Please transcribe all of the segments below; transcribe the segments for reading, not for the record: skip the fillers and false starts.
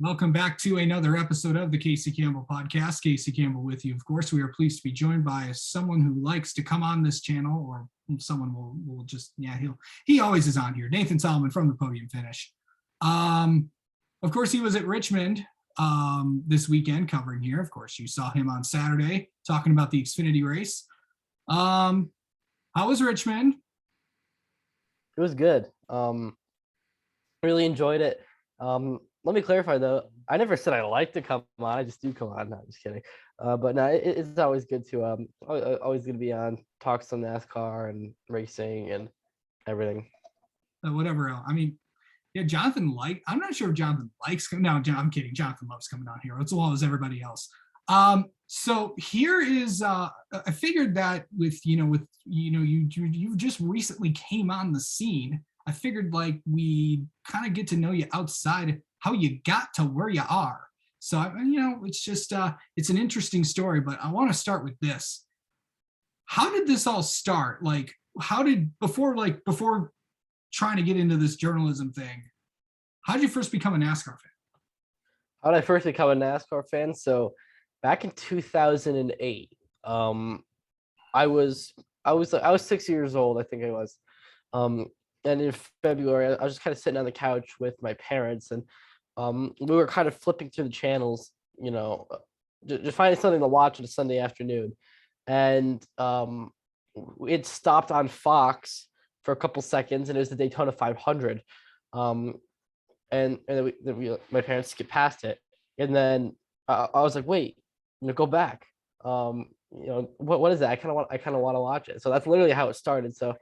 Welcome back to another episode of the Casey Campbell podcast. Casey Campbell with you. Of course, we are pleased to be joined by someone who likes to come on this channel, or someone will just, he always is on here. Nathan Solomon from the Podium Finish. Of course, he was at Richmond this weekend covering here. Of course, you saw him on Saturday talking about the Xfinity race. How was Richmond? It was good. Really enjoyed it. Let me clarify though. I never said I like to come on. I just do come on. No, I'm just kidding. But no, it's always good to always going to be on, talk some NASCAR and racing and everything. Whatever else. I mean, yeah, I'm not sure if Jonathan likes coming. No, I'm kidding. Jonathan loves coming on here as well as everybody else. So here is I figured that with you just recently came on the scene. I figured like we kind of get to know you outside how you got to where you are. So it's just it's an interesting story, but I want to start with this. How did this all start? Like before trying to get into this journalism thing, how did you first become a NASCAR fan? How did I first become a NASCAR fan? So back in 2008, I was 6 years old, I think I was. And in February, I was just kind of sitting on the couch with my parents, and we were kind of flipping through the channels, just finding something to watch on a Sunday afternoon. And it stopped on Fox for a couple seconds, and it was the Daytona 500. And then my parents skipped past it. And then I was like, wait, go back. What is that? I kind of want to watch it. So that's literally how it started. So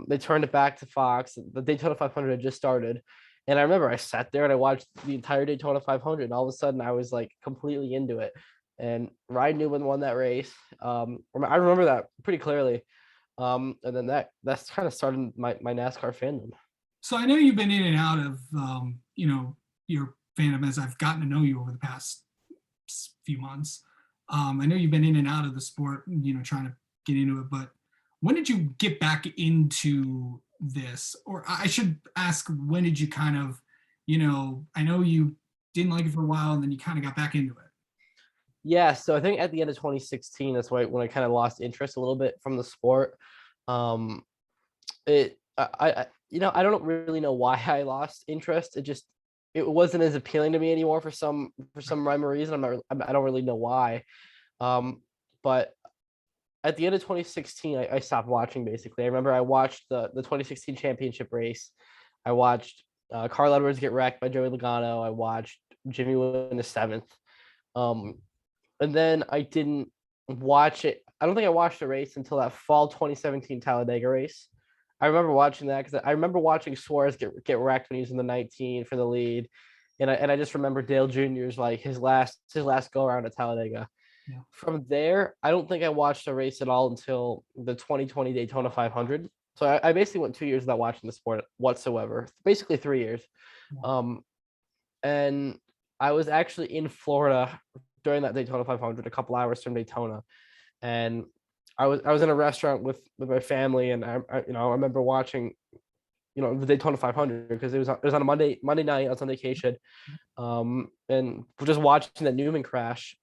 they turned it back to Fox. The Daytona 500 had just started, and I remember I sat there and I watched the entire Daytona 500, and all of a sudden I was like completely into it. And Ryan Newman won that race. I remember that pretty clearly. And then that's kind of started my NASCAR fandom. So I know you've been in and out of your fandom as I've gotten to know you over the past few months. I know you've been in and out of the sport, trying to get into it, but when did you get back into this? Or I should ask, when did you kind of, I know you didn't like it for a while and then you kind of got back into it. Yeah, so I think at the end of 2016, that's when I kind of lost interest a little bit from the sport. I don't really know why I lost interest. It wasn't as appealing to me anymore for some rhyme or reason. I don't really know why. But at the end of 2016, I stopped watching, basically. I remember I watched the 2016 championship race. I watched Carl Edwards get wrecked by Joey Logano. I watched Jimmy win the 7th. And then I didn't watch it. I don't think I watched the race until that fall 2017 Talladega race. I remember watching that because I remember watching Suarez get wrecked when he was in the 19 for the lead. And I just remember Dale Jr.'s like his last go around at Talladega. Yeah. From there, I don't think I watched a race at all until the 2020 Daytona 500. So I basically went 2 years without watching the sport whatsoever. Basically 3 years. Yeah. And I was actually in Florida during that Daytona 500, a couple hours from Daytona, and I was in a restaurant with my family, and I remember watching, the Daytona 500 because it was on a Monday night. I was on vacation, and just watching the Newman crash,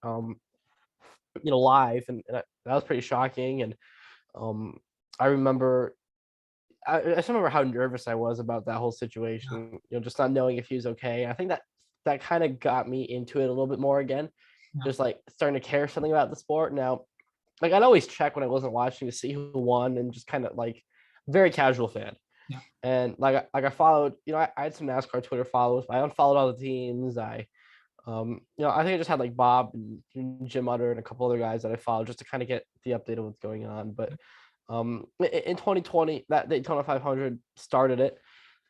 live, and that was pretty shocking. And I remember, I just remember how nervous I was about that whole situation. Just not knowing if he was okay. I think that kind of got me into it a little bit more again. Yeah. Just like starting to care something about the sport now. Like I'd always check when I wasn't watching to see who won, and just kind of like very casual fan. Yeah. And like I followed, I had some NASCAR Twitter followers. I unfollowed all the teams. I think I just had like Bob and Jim Utter and a couple other guys that I followed just to kind of get the update of what's going on. But in 2020, that Daytona 500 started it.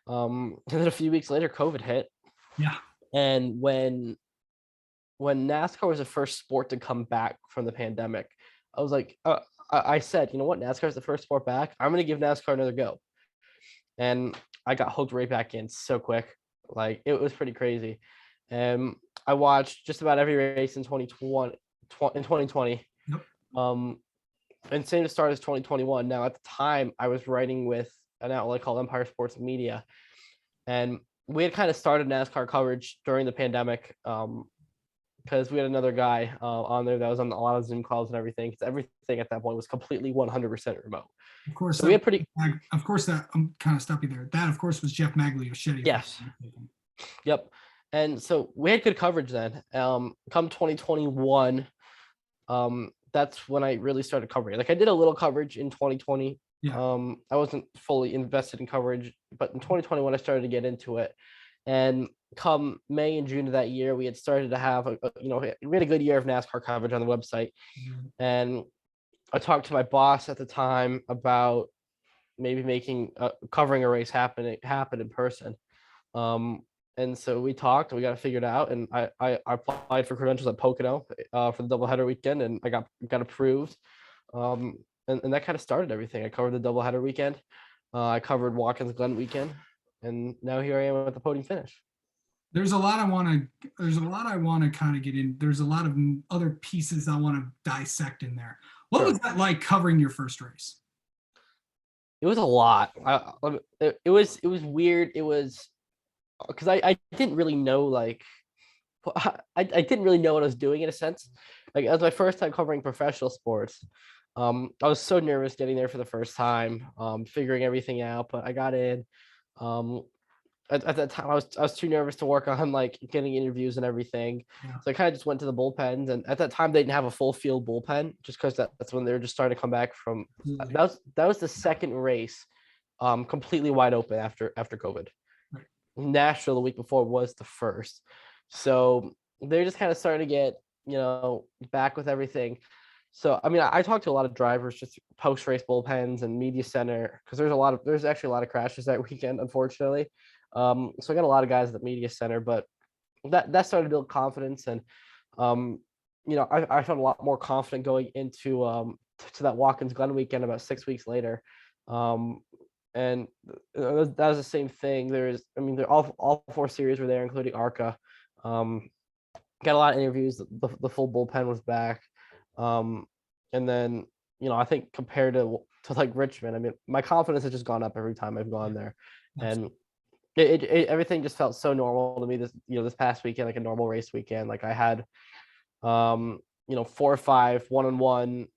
And then a few weeks later, COVID hit. Yeah. And when NASCAR was the first sport to come back from the pandemic, I was like, I said, you know what, NASCAR is the first sport back. I'm going to give NASCAR another go. And I got hooked right back in so quick. Like, it was pretty crazy. And I watched just about every race in 2020. Yep. And same to start as 2021. Now, at the time, I was writing with an outlet called Empire Sports Media. And we had kind of started NASCAR coverage during the pandemic, because we had another guy on there that was on a lot of Zoom calls and everything. Because everything at that point was completely 100% remote. Of course, So we had pretty, of course that I'm kind of stopping there. That of course was Jeff Magliochetti. yes, yep. And so we had good coverage then. Come 2021, that's when I really started covering. Like I did a little coverage in 2020. Yeah. I wasn't fully invested in coverage, but in 2021 I started to get into it. And come May and June of that year, we had started to have we had a good year of NASCAR coverage on the website. And I talked to my boss at the time about maybe making covering a race happen in person. And so we talked and we got it figured out. And I applied for credentials at Pocono for the doubleheader weekend, and I got approved. And that kind of started everything. I covered the doubleheader weekend. I covered Watkins Glen weekend, and now here I am at the Podium Finish. There's a lot I want to kind of get in. There's a lot of other pieces I want to dissect in there. What Sure. was that like covering your first race? It was a lot. It was weird. It was because I didn't really know, like, I didn't really know what I was doing in a sense. Like, as my first time covering professional sports, I was so nervous getting there for the first time, figuring everything out. But I got in. At that time, I was too nervous to work on like getting interviews and everything. Yeah. So I kind of just went to the bullpens, and at that time they didn't have a full field bullpen, just because that's when they were just starting to come back from. That was the second race, completely wide open after COVID. Right. Nashville the week before was the first, so they're just kind of starting to get back with everything. So I mean, I talked to a lot of drivers, just post race bullpens and media center, because there's actually a lot of crashes that weekend, unfortunately. So I got a lot of guys at the media center, but that started to build confidence, and I felt a lot more confident going into to that Watkins Glen weekend about 6 weeks later. And that was the same thing. They're all four series were there, including ARCA. Got a lot of interviews. The full bullpen was back. And then I think compared to like Richmond, I mean, my confidence has just gone up every time I've gone there. And everything just felt so normal to me this past weekend, like a normal race weekend. Like I had 4 or 5 one-on-one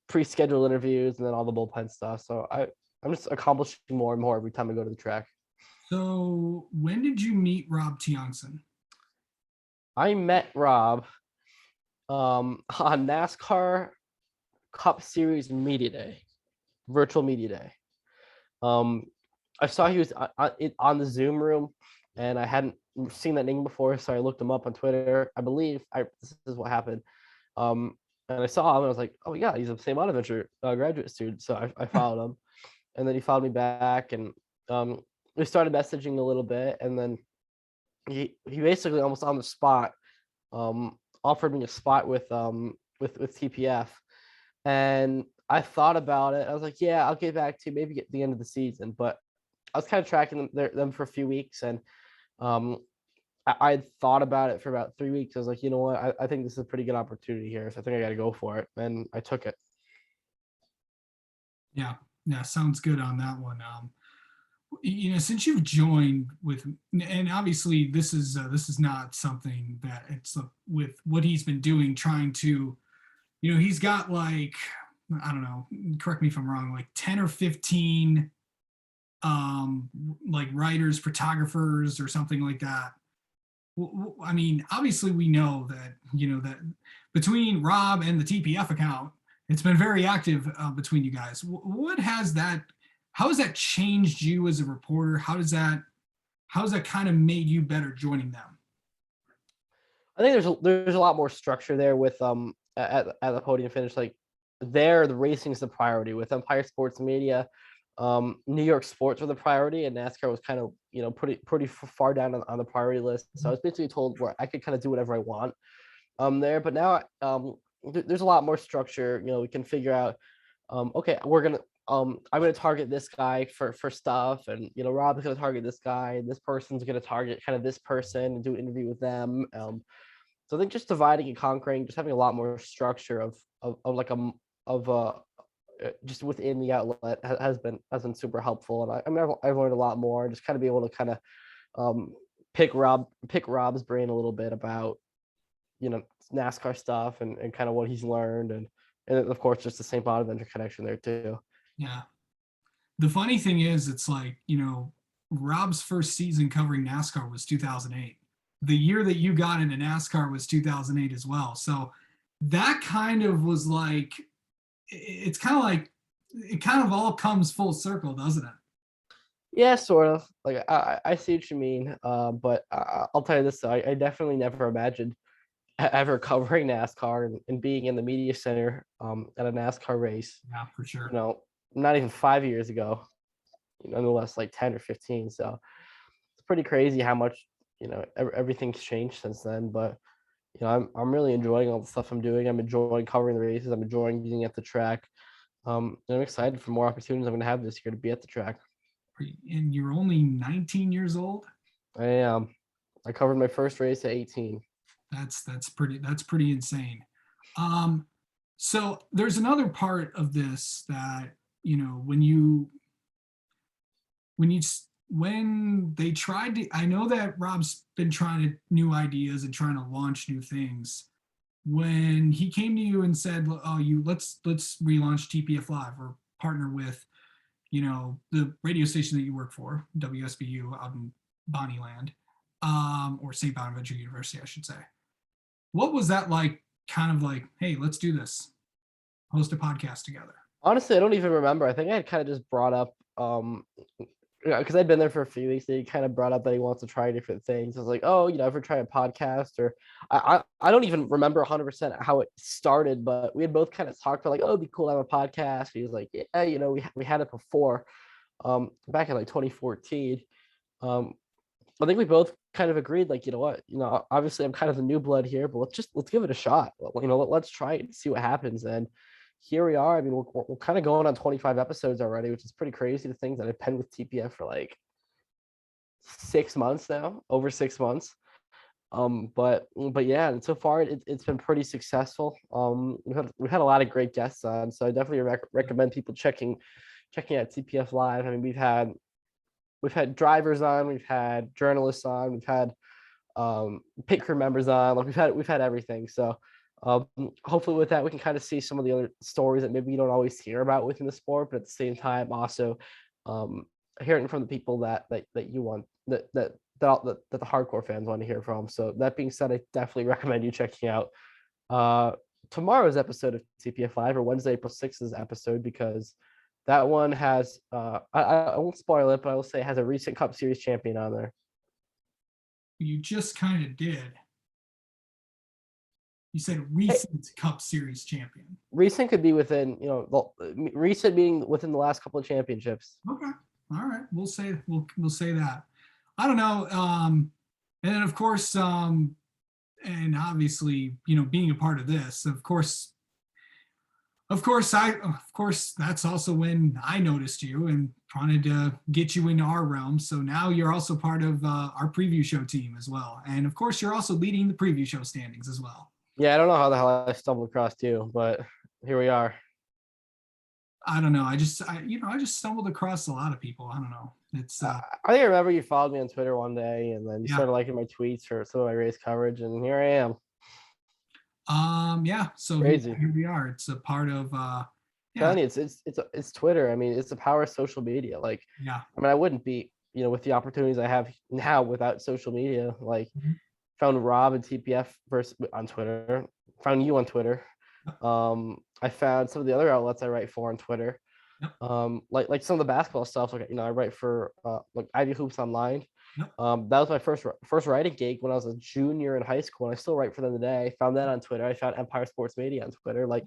pre-scheduled interviews, and then all the bullpen stuff. So I'm just accomplishing more and more every time I go to the track. So when did you meet Rob Tiongson? I met Rob on NASCAR Cup Series Media Day, virtual media day. I saw he was on the Zoom room, and I hadn't seen that name before, so I looked him up on Twitter. I believe this is what happened. And I saw him, and I was like, oh yeah, he's the same Bonaventure graduate student. So I followed him, and then he followed me back, and we started messaging a little bit, and then he basically almost on the spot offered me a spot with TPF, and I thought about it. I was like, yeah, I'll get back to you maybe at the end of the season, but I was kind of tracking them for a few weeks, and I thought about it for about 3 weeks. I was like, you know what, I think this is a pretty good opportunity here, so I think I got to go for it, and I took it. Yeah, sounds good on that one. Since you've joined with, and obviously this is not something that it's with what he's been doing, trying to, he's got like, I don't know, correct me if I'm wrong, like 10 or 15 like writers, photographers, or something like that. I mean, obviously we know that, that between Rob and the TPF account, it's been very active between you guys. How has that changed you as a reporter? How has that kind of made you better joining them? I think there's a lot more structure there with at the Podium Finish. Like there, the racing is the priority. With Empire Sports Media, New York sports were the priority, and NASCAR was kind of pretty far down on the priority list. So I was basically told where I could kind of do whatever I want there. But now there's a lot more structure. We can figure out okay, I'm gonna target this guy for stuff, and Rob is gonna target this guy, and this person's gonna target kind of this person and do an interview with them. So I think just dividing and conquering, just having a lot more structure just within the outlet has been super helpful. And I've learned a lot more. Just kind of be able to kind of pick Rob's brain a little bit about, NASCAR stuff and kind of what he's learned, and of course just the St. Bonaventure connection there too. Yeah. The funny thing is, it's like, Rob's first season covering NASCAR was 2008. The year that you got into NASCAR was 2008 as well. So that kind of was like, it's kind of like, it kind of all comes full circle, doesn't it? Yeah, sort of. Like I see what you mean. But I'll tell you this, though, I definitely never imagined ever covering NASCAR and being in the media center at a NASCAR race. Yeah, for You sure. know, not even 5 years ago, nonetheless, like 10 or 15. So it's pretty crazy how much everything's changed since then. But I'm really enjoying all the stuff I'm doing. I'm enjoying covering the races. I'm enjoying being at the track. And I'm excited for more opportunities I'm going to have this year to be at the track. And you're only 19 years old. I am. I covered my first race at 18. That's pretty insane. So there's another part of this that, when they tried to, I know that Rob's been trying to new ideas and trying to launch new things. When he came to you and said, "Oh, let's relaunch TPF Live or partner with, the radio station that you work for, WSBU out in Bonnieland, or St. Bonaventure University, I should say." What was that like? Kind of like, hey, let's do this, host a podcast together. Honestly, I don't even remember. I think I had kind of just brought up, because I'd been there for a few weeks. He kind of brought up that he wants to try different things. I was like, oh, ever try a podcast? Or I don't even remember 100% how it started, but we had both kind of talked about like, oh, it'd be cool to have a podcast. He was like, yeah, we had it before, back in like 2014. I think we both kind of agreed, like, what, obviously I'm kind of the new blood here, but let's give it a shot. Let's try it and see what happens. And here we are. I mean, we're kind of going on 25 episodes already, which is pretty crazy to think that I've been with TPF for like 6 months now, over 6 months. But yeah, and so far it's been pretty successful. We've had a lot of great guests on, so I definitely recommend people checking out TPF Live. I mean, we've had drivers on, we've had journalists on, we've had pit crew members on, like we've had everything. So hopefully with that we can kind of see some of the other stories that maybe you don't always hear about within the sport, but at the same time also hearing from the people that you want, that the hardcore fans want to hear from. So that being said, I definitely recommend you checking out tomorrow's episode of TPF Live, or Wednesday, April 6th's episode, because that one has, I won't spoil it, but I will say it has a recent Cup Series champion on there. You just kind of did. You said recent Cup Series champion. Recent could be within, recent being within the last couple of championships. Okay. All right. We'll say that. I don't know. And then of course, and obviously, being a part of this, of course, that's also when I noticed you and wanted to get you into our realm. So now you're also part of our preview show team as well. And of course, you're also leading the preview show standings as well. Yeah, I don't know how the hell I stumbled across you, but here we are. I don't know. I just stumbled across a lot of people. I don't know. It's I think I remember you followed me on Twitter one day, and then you started liking my tweets for some of my race coverage, and here I am. Yeah. So crazy. Here we are. It's a part of Telling you, it's Twitter. I mean, it's the power of social media. Like, yeah. I mean, I wouldn't be, with the opportunities I have now without social media. Like, found Rob and TPF on Twitter, found you on Twitter. I found some of the other outlets I write for on Twitter. Yep. Like some of the basketball stuff. Like, I write for like Ivy Hoops Online. Yep. That was my first writing gig when I was a junior in high school, and I still write for them today. I found that on Twitter. I found Empire Sports Media on Twitter. Like,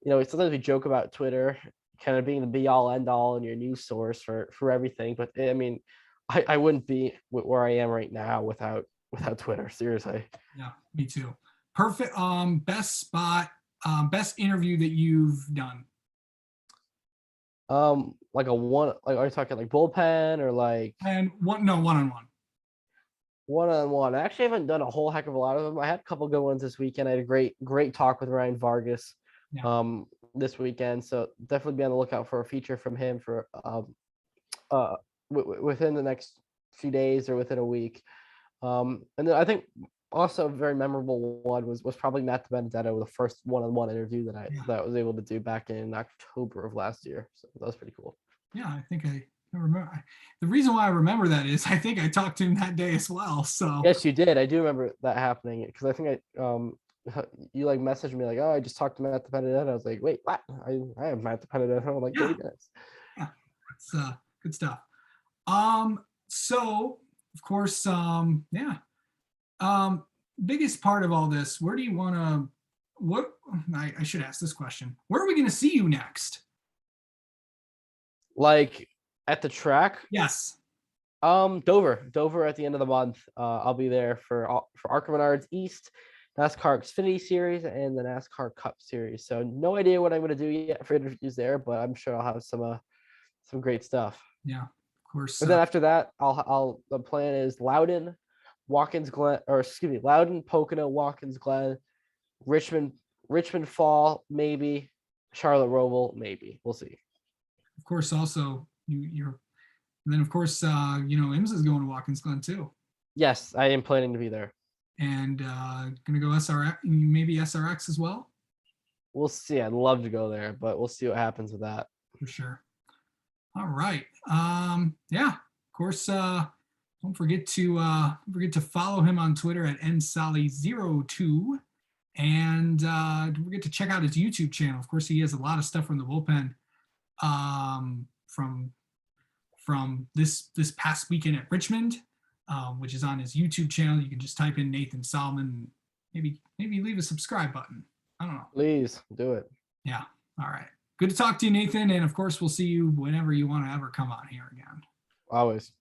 sometimes we joke about Twitter kind of being the be all end all and your news source for everything. But I mean, I wouldn't be where I am right now without Twitter. Seriously. Yeah, me too. Perfect. Best spot, best interview that you've done. Like a one, like, are you talking like bullpen or like? And one-on-one. One-on-one. I actually haven't done a whole heck of a lot of them. I had a couple good ones this weekend. I had a great talk with Ryan Vargas this weekend. So definitely be on the lookout for a feature from him for within the next few days or within a week. And then I think also a very memorable one was probably Matt Benedetto, the first one-on-one interview that I was able to do back in October of last year. So that was pretty cool. Yeah, I think I remember. The reason why I remember that is I think I talked to him that day as well. So Yes, you did. I do remember that happening because I think you like messaged me like, oh, I just talked to Matt Benedetto. I was like, wait, what? I have Matt Benedetto in like 30 minutes. yeah, it's good stuff. So of course, biggest part of all this, where do you want to, I should ask this question. Where are we going to see you next? Like at the track? Yes. Dover at the end of the month. I'll be there for ARCA Menards East, NASCAR Xfinity Series, and the NASCAR Cup Series. So no idea what I'm going to do yet for interviews there, but I'm sure I'll have some great stuff. Yeah, of course. And then after that, the plan is Loudon, Loudon, Pocono, Watkins Glen, Richmond Fall, maybe Charlotte Roval, maybe. We'll see. Of course, also you're, and then of course, IMSA is going to Watkins Glen too. Yes, I am planning to be there. And gonna go SRX, maybe SRX as well. We'll see. I'd love to go there, but we'll see what happens with that. For sure. All right. Yeah. Of course. Don't forget to follow him on Twitter at nsally02, and don't forget to check out his YouTube channel. Of course, he has a lot of stuff from the bullpen. From this past weekend at Richmond, which is on his YouTube channel. You can just type in Nathan Solomon, and maybe leave a subscribe button. I don't know. Please do it. Yeah. All right. Good to talk to you, Nathan. And of course, we'll see you whenever you want to ever come on here again. Always.